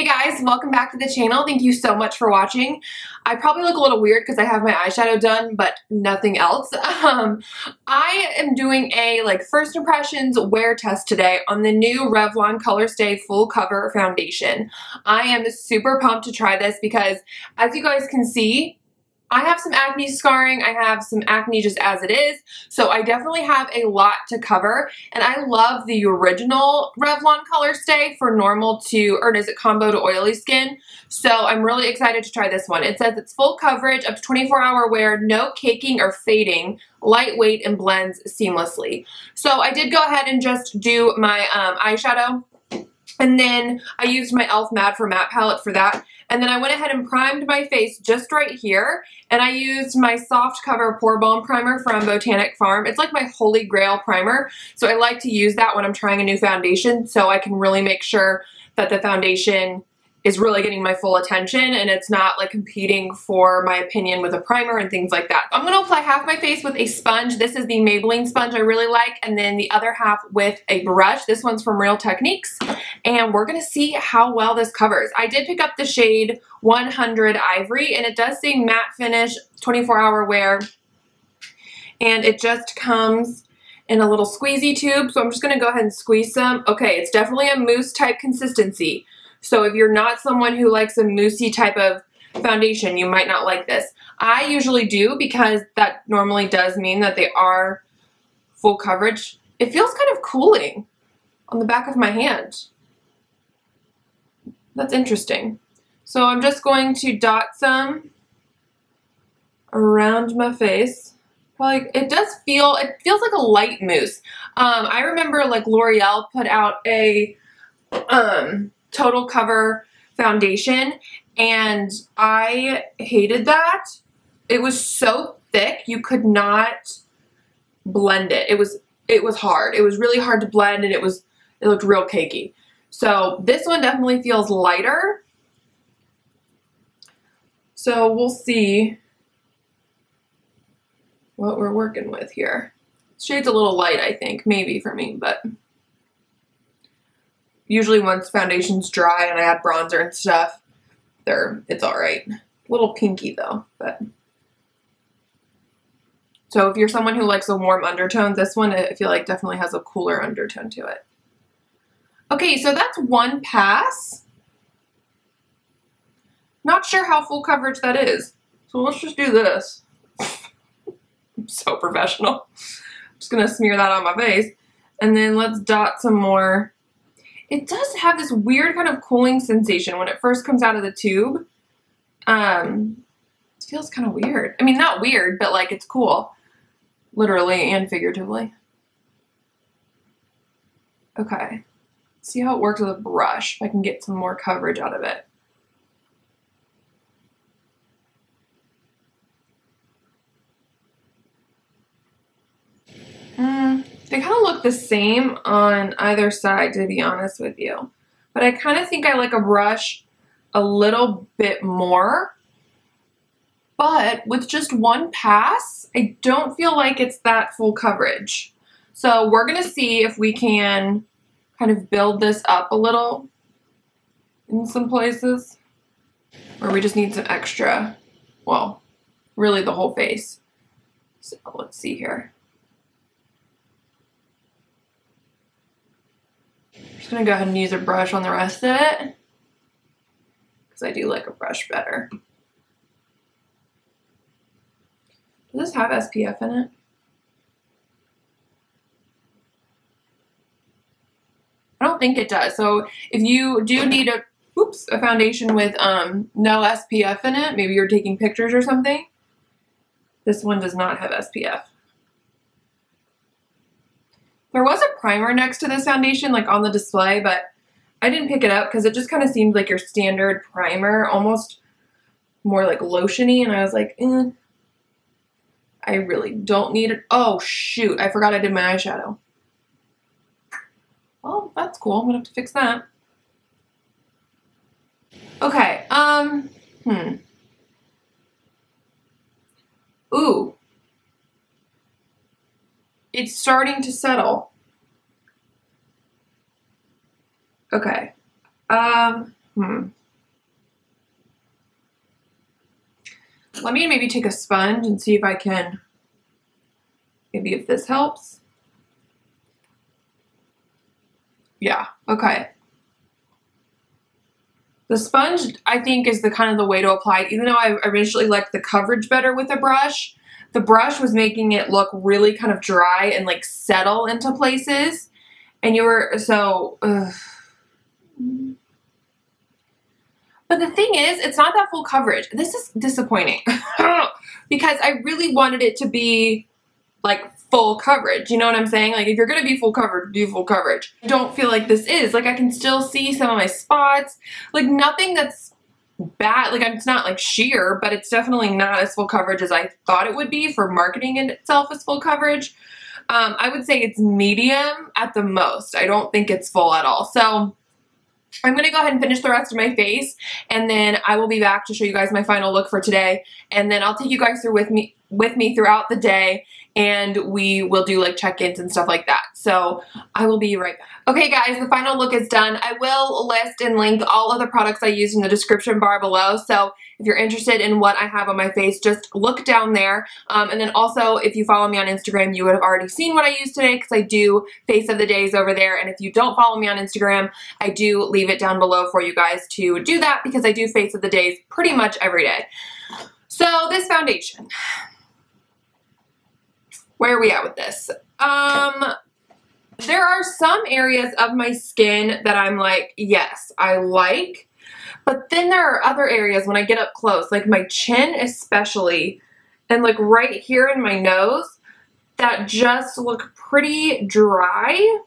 Hey guys, welcome back to the channel. Thank you so much for watching. I probably look a little weird because I have my eyeshadow done, but nothing else. I am doing a first impressions wear test today on the new Revlon Colorstay Full Cover Foundation. I am super pumped to try this because, as you guys can see, I have some acne scarring. I have some acne just as it is. So I definitely have a lot to cover. And I love the original Revlon Colorstay for normal to, or is it combo to oily skin? So I'm really excited to try this one. It says it's full coverage, up to 24-hour wear, no caking or fading, lightweight, and blends seamlessly. So I did go ahead and just do my eyeshadow. And then I used my e.l.f. Matte for Matte palette for that. And then I went ahead and primed my face just right here. And I used my Soft Cover Pore Balm Primer from Botanic Farm. It's like my holy grail primer. So I like to use that when I'm trying a new foundation so I can really make sure that the foundation is really getting my full attention and it's not like competing for my opinion with a primer and things like that. I'm going to apply half my face with a sponge. This is the Maybelline sponge I really like, and then the other half with a brush. This one's from Real Techniques, and we're going to see how well this covers. I did pick up the shade 100 Ivory, and it does say matte finish, 24-hour wear, and it just comes in a little squeezy tube, so I'm just going to go ahead and squeeze some. Okay, it's definitely a mousse type consistency. So if you're not someone who likes a moussey type of foundation, you might not like this. I usually do because that normally does mean that they are full coverage. It feels kind of cooling on the back of my hand. That's interesting. So I'm just going to dot some around my face. Probably, it feels like a light mousse. I remember like L'Oreal put out a Total Cover foundation, and I hated that. It was so thick you could not blend it. It was hard. It was really hard to blend, and it looked real cakey. So this one definitely feels lighter. So we'll see what we're working with here. Shade's a little light, I think, maybe for me, but usually once foundation's dry and I add bronzer and stuff, it's alright. A little pinky though, but. So if you're someone who likes a warm undertone, this one I feel like definitely has a cooler undertone to it. Okay, so that's one pass. Not sure how full coverage that is. So let's just do this. I'm so professional. I'm just gonna smear that on my face. And then let's dot some more. It does have this weird kind of cooling sensation when it first comes out of the tube. It feels kind of weird. I mean, not weird, but like it's cool. Literally and figuratively. Okay. Let's see how it works with a brush, if I can get some more coverage out of it. They kind of look the same on either side, to be honest with you. But I kind of think I like a brush a little bit more. But with just one pass, I don't feel like it's that full coverage. So we're going to see if we can kind of build this up a little in some places. Or we just need some extra, well, really the whole face. So let's see here. I'm just going to go ahead and use a brush on the rest of it because I do like a brush better. Does this have SPF in it? I don't think it does. So if you do need a foundation with no SPF in it, maybe you're taking pictures or something, this one does not have SPF. There was a primer next to this foundation, like on the display, but I didn't pick it up because it just kind of seemed like your standard primer, almost more like lotion-y, and I was like, I really don't need it. Oh, shoot, I forgot I did my eyeshadow. Well, that's cool. I'm gonna have to fix that. Okay, Ooh. It's starting to settle. Okay. Let me maybe take a sponge and see if I can, maybe if this helps. Yeah, okay. The sponge, I think, is the kind of the way to apply it. Even though I initially liked the coverage better with a brush, the brush was making it look really kind of dry and like settle into places. And you were, so, But the thing is, it's not that full coverage. This is disappointing because I really wanted it to be like full coverage. You know what I'm saying? Like if you're going to be full coverage, do full coverage. I don't feel like this is. Like I can still see some of my spots. Like nothing that's bad. Like it's not like sheer, but it's definitely not as full coverage as I thought it would be for marketing in itself as full coverage. I would say it's medium at the most. I don't think it's full at all. So I'm going to go ahead and finish the rest of my face, and then I will be back to show you guys my final look for today, and then I'll take you guys through with me throughout the day, and we will do like check-ins and stuff like that. So I will be right back. Okay guys, the final look is done. I will list and link all of the products I used in the description bar below, so if you're interested in what I have on my face, just look down there. And then also, if you follow me on Instagram, you would have already seen what I used today because I do Face of the Days over there. And if you don't follow me on Instagram, I do leave it down below for you guys to do that because I do Face of the Days pretty much every day. So this foundation, where are we at with this? There are some areas of my skin that I'm like, yes, I like. But then there are other areas when I get up close, like my chin especially, and like right here in my nose, that just look pretty dry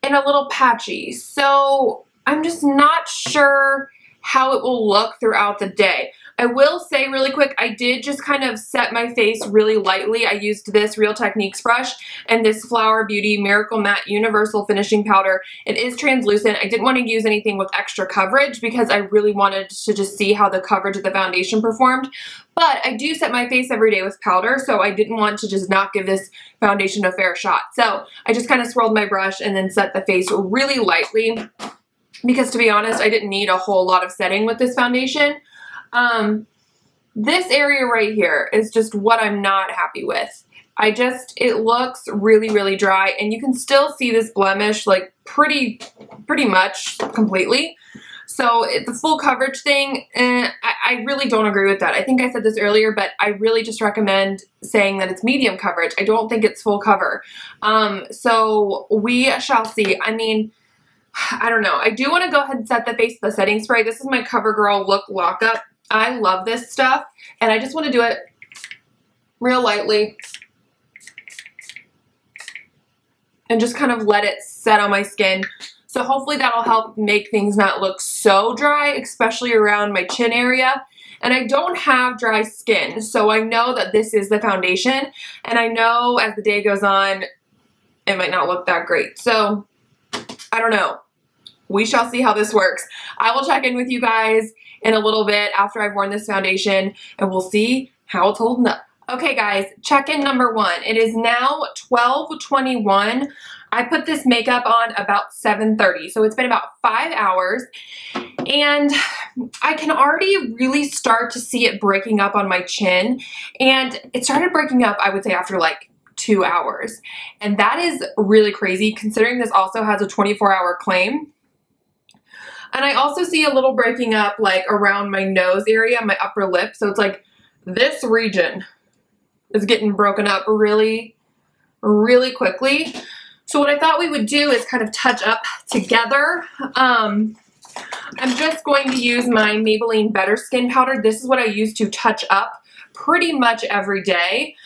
and a little patchy. So I'm just not sure how it will look throughout the day. I will say really quick, I did just kind of set my face really lightly. I used this Real Techniques brush and this Flower Beauty Miracle Matte Universal Finishing Powder. It is translucent. I didn't want to use anything with extra coverage because I really wanted to just see how the coverage of the foundation performed. But I do set my face every day with powder, so I didn't want to just not give this foundation a fair shot. So I just kind of swirled my brush and then set the face really lightly because, to be honest, I didn't need a whole lot of setting with this foundation. This area right here is just what I'm not happy with. It looks really, really dry, and you can still see this blemish like pretty much completely. So the full coverage thing, I really don't agree with that. I think I said this earlier, but I really just recommend saying that it's medium coverage. I don't think it's full cover. So we shall see. I mean, I don't know. I do want to go ahead and set the face with the setting spray. This is my CoverGirl Look Lockup. I love this stuff, and I just want to do it real lightly and just kind of let it set on my skin. So hopefully that'll help make things not look so dry, especially around my chin area. And I don't have dry skin, so I know that this is the foundation, and I know as the day goes on, it might not look that great. So I don't know. We shall see how this works. I will check in with you guys in a little bit after I've worn this foundation, and we'll see how it's holding up. Okay guys, check-in number 1. It is now 12:21. I put this makeup on about 7:30, so it's been about 5 hours, and I can already really start to see it breaking up on my chin, and it started breaking up, I would say, after like 2 hours, and that is really crazy considering this also has a 24-hour claim. And I also see a little breaking up like around my nose area, my upper lip. So it's like this region is getting broken up really, really quickly. So what I thought we would do is kind of touch up together. I'm just going to use my Maybelline Better Skin Powder. This is what I use to touch up pretty much every day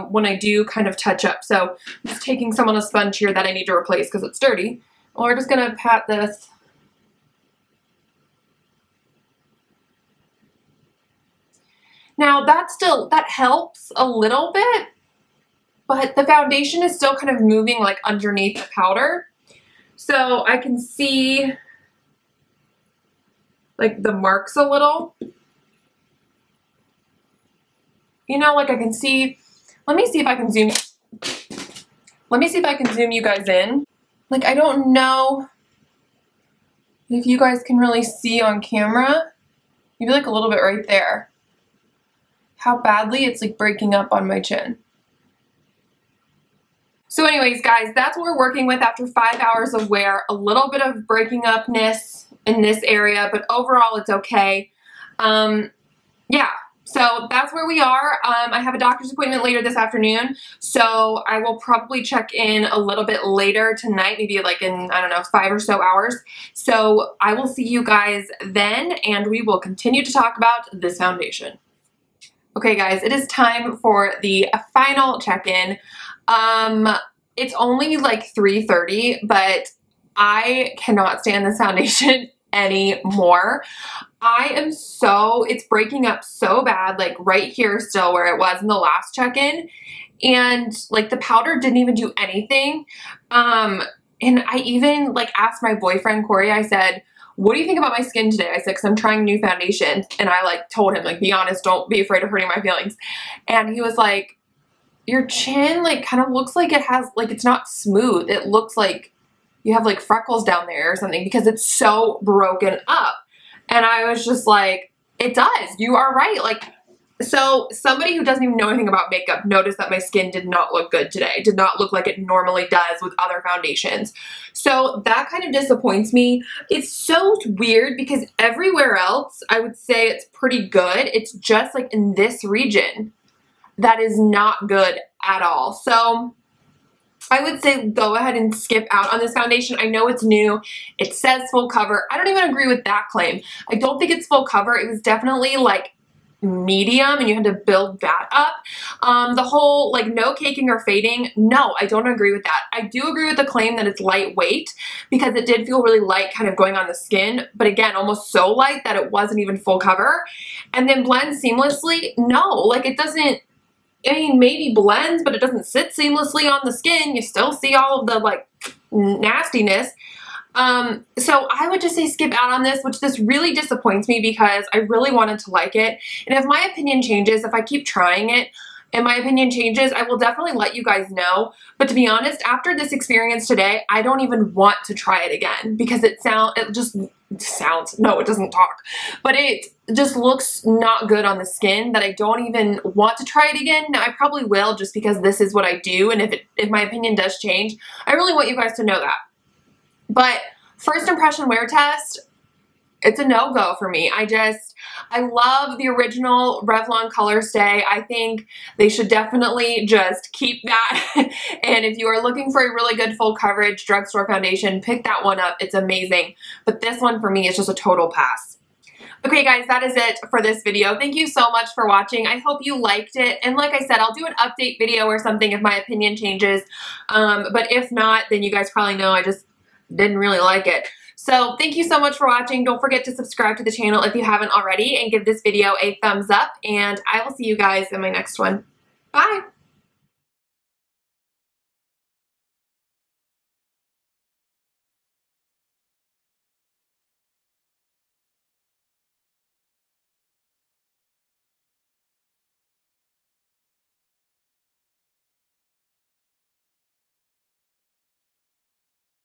when I do kind of touch up. So I'm just taking some on a sponge here that I need to replace because it's dirty. Well, we're just going to pat this. Now that helps a little bit, but the foundation is still kind of moving like underneath the powder. So I can see like the marks a little. You know, like I can see, let me see if I can zoom you guys in. Like I don't know If you guys can really see on camera, maybe like a little bit right there, how badly it's like breaking up on my chin. So anyways, guys, that's what we're working with after 5 hours of wear. A little bit of breaking upness in this area, but overall it's okay. Yeah, so that's where we are. I have a doctor's appointment later this afternoon, so I will probably check in a little bit later tonight, maybe like in, I don't know, 5 or so hours. So I will see you guys then, and we will continue to talk about this foundation. Okay, guys, it is time for the final check-in. It's only like 3:30, but I cannot stand this foundation anymore. It's breaking up so bad, like right here still where it was in the last check-in, and like the powder didn't even do anything. And I even like asked my boyfriend, Corey, I said, what do you think about my skin today? I said, because I'm trying new foundation, and I like told him, like, be honest, don't be afraid of hurting my feelings. And he was like, your chin like kind of looks like it has, like it's not smooth. It looks like you have like freckles down there or something because it's so broken up. And I was just like, it does. You are right. Like, so somebody who doesn't even know anything about makeup noticed that my skin did not look good today. It did not look like it normally does with other foundations. So that kind of disappoints me. It's so weird because everywhere else I would say it's pretty good. It's just like in this region that is not good at all. So I would say go ahead and skip out on this foundation. I know it's new. It says full cover. I don't even agree with that claim. I don't think it's full cover. It was definitely like medium and you had to build that up. The whole like no caking or fading, no, I don't agree with that. I do agree with the claim that it's lightweight because it did feel really light kind of going on the skin, but again, almost so light that it wasn't even full cover. And then blend seamlessly, no, like it doesn't, I mean, maybe blends, but it doesn't sit seamlessly on the skin. You still see all of the like nastiness. So I would just say skip out on this, which this really disappoints me because I really wanted to like it. And if my opinion changes, if I keep trying it and my opinion changes, I will definitely let you guys know. But to be honest, after this experience today, I don't even want to try it again because it doesn't talk, but it just looks not good on the skin that I don't even want to try it again. Now, I probably will just because this is what I do, and if my opinion does change, I really want you guys to know that. But first impression wear test, it's a no-go for me. I love the original Revlon Colorstay. I think they should definitely just keep that. And if you are looking for a really good full coverage drugstore foundation, pick that one up. It's amazing. But this one for me is just a total pass. Okay guys, that is it for this video. Thank you so much for watching. I hope you liked it. And like I said, I'll do an update video or something if my opinion changes. But if not, then you guys probably know I just didn't really like it. So thank you so much for watching. Don't forget to subscribe to the channel if you haven't already and give this video a thumbs up. And I will see you guys in my next one. Bye.